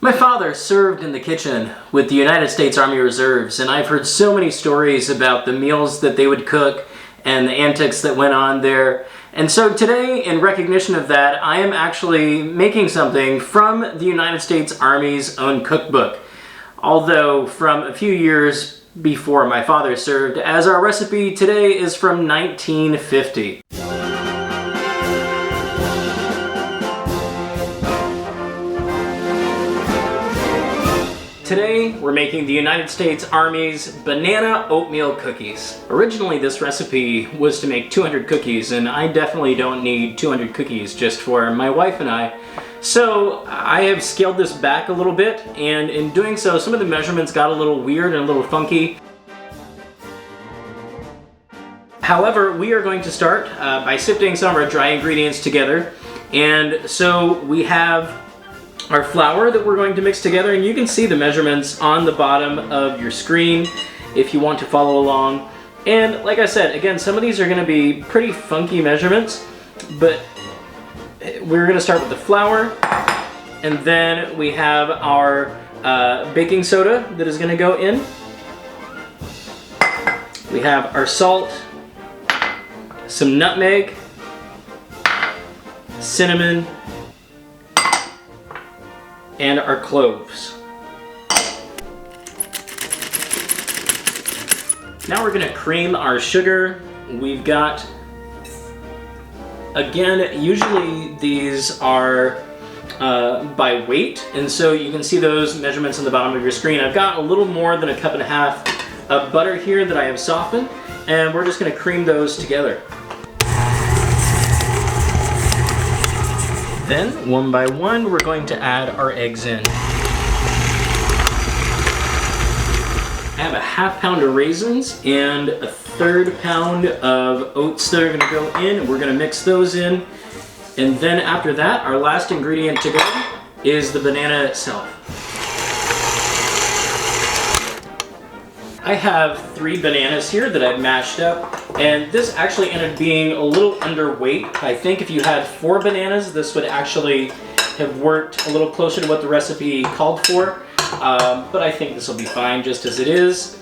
My father served in the kitchen with the United States Army Reserves, and I've heard so many stories about the meals that they would cook and the antics that went on there. And so today, in recognition of that, I am actually making something from the United States Army's own cookbook, although from a few years before my father served, as our recipe today is from 1950. Today, we're making the United States Army's banana oatmeal cookies. Originally, this recipe was to make 200 cookies, and I definitely don't need 200 cookies just for my wife and I. So I have scaled this back a little bit, and in doing so, some of the measurements got a little weird and a little funky. However, we are going to start by sifting some of our dry ingredients together. And so we have our flour that we're going to mix together, and you can see the measurements on the bottom of your screen if you want to follow along. And like I said, again, some of these are going to be pretty funky measurements, but we're going to start with the flour, and then we have our baking soda that is going to go in. We have our salt, some nutmeg, cinnamon, and our cloves. Now we're gonna cream our sugar. We've got, again, usually these are by weight, and so you can see those measurements on the bottom of your screen. I've got a little more than a cup and a half of butter here that I have softened, and we're just gonna cream those together. Then, one by one, we're going to add our eggs in. I have a half pound of raisins and a third pound of oats that are going to go in. We're going to mix those in. And then after that, our last ingredient to go is the banana itself. I have 3 bananas here that I've mashed up, and this actually ended up being a little underweight. I think if you had 4 bananas, this would actually have worked a little closer to what the recipe called for, but I think this will be fine just as it is.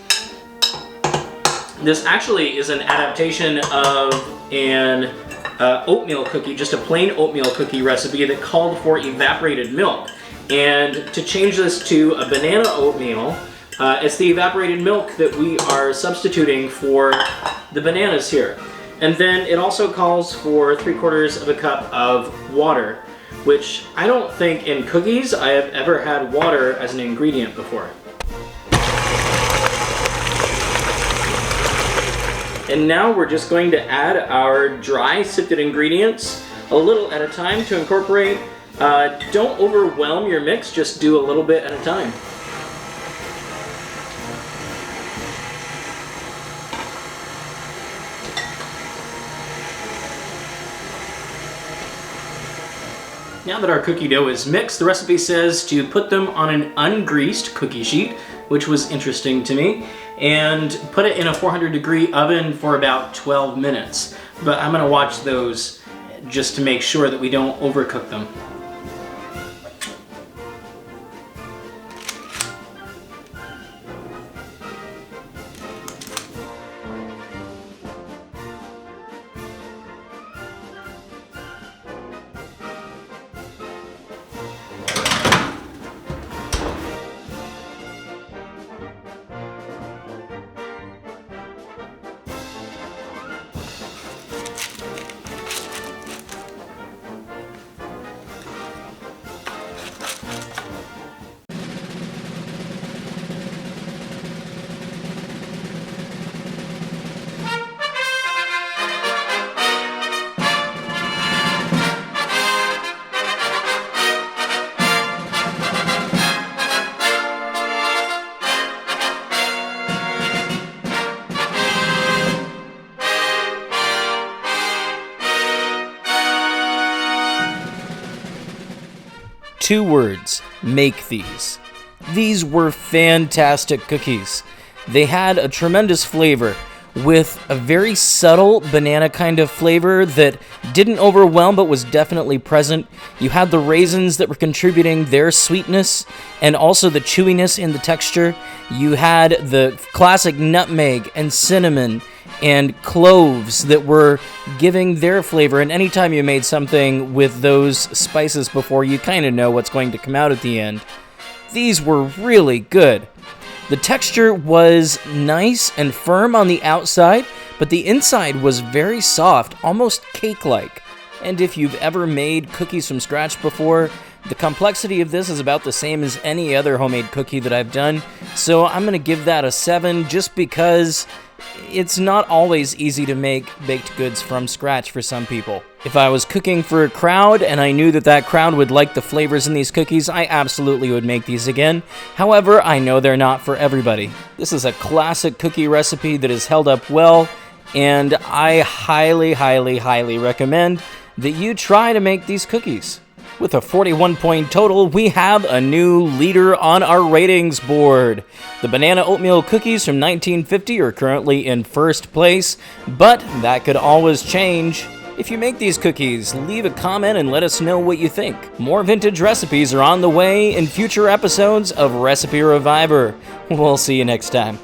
This actually is an adaptation of an oatmeal cookie, just a plain oatmeal cookie recipe that called for evaporated milk. And to change this to a banana oatmeal, it's the evaporated milk that we are substituting for the bananas here. And then it also calls for 3/4 of a cup of water, which I don't think in cookies I have ever had water as an ingredient before. And now we're just going to add our dry sifted ingredients a little at a time to incorporate. Don't overwhelm your mix, just do a little bit at a time. Now that our cookie dough is mixed, the recipe says to put them on an ungreased cookie sheet, which was interesting to me, and put it in a 400-degree oven for about 12 minutes. But I'm going to watch those just to make sure that we don't overcook them. Two words, make these. These were fantastic cookies. They had a tremendous flavor, with a very subtle banana kind of flavor that didn't overwhelm but was definitely present. You had the raisins that were contributing their sweetness and also the chewiness in the texture. You had the classic nutmeg and cinnamon and cloves that were giving their flavor. And anytime you made something with those spices before, you kind of know what's going to come out at the end. These were really good. The texture was nice and firm on the outside, but the inside was very soft, almost cake-like. And if you've ever made cookies from scratch before, the complexity of this is about the same as any other homemade cookie that I've done. So I'm going to give that a 7 just because it's not always easy to make baked goods from scratch for some people. If I was cooking for a crowd and I knew that that crowd would like the flavors in these cookies, I absolutely would make these again. However, I know they're not for everybody. This is a classic cookie recipe that has held up well, and I highly, highly, highly recommend that you try to make these cookies. With a 41-point total, we have a new leader on our ratings board. The banana oatmeal cookies from 1950 are currently in first place, but that could always change. If you make these cookies, leave a comment and let us know what you think. More vintage recipes are on the way in future episodes of Recipe Reviver. We'll see you next time.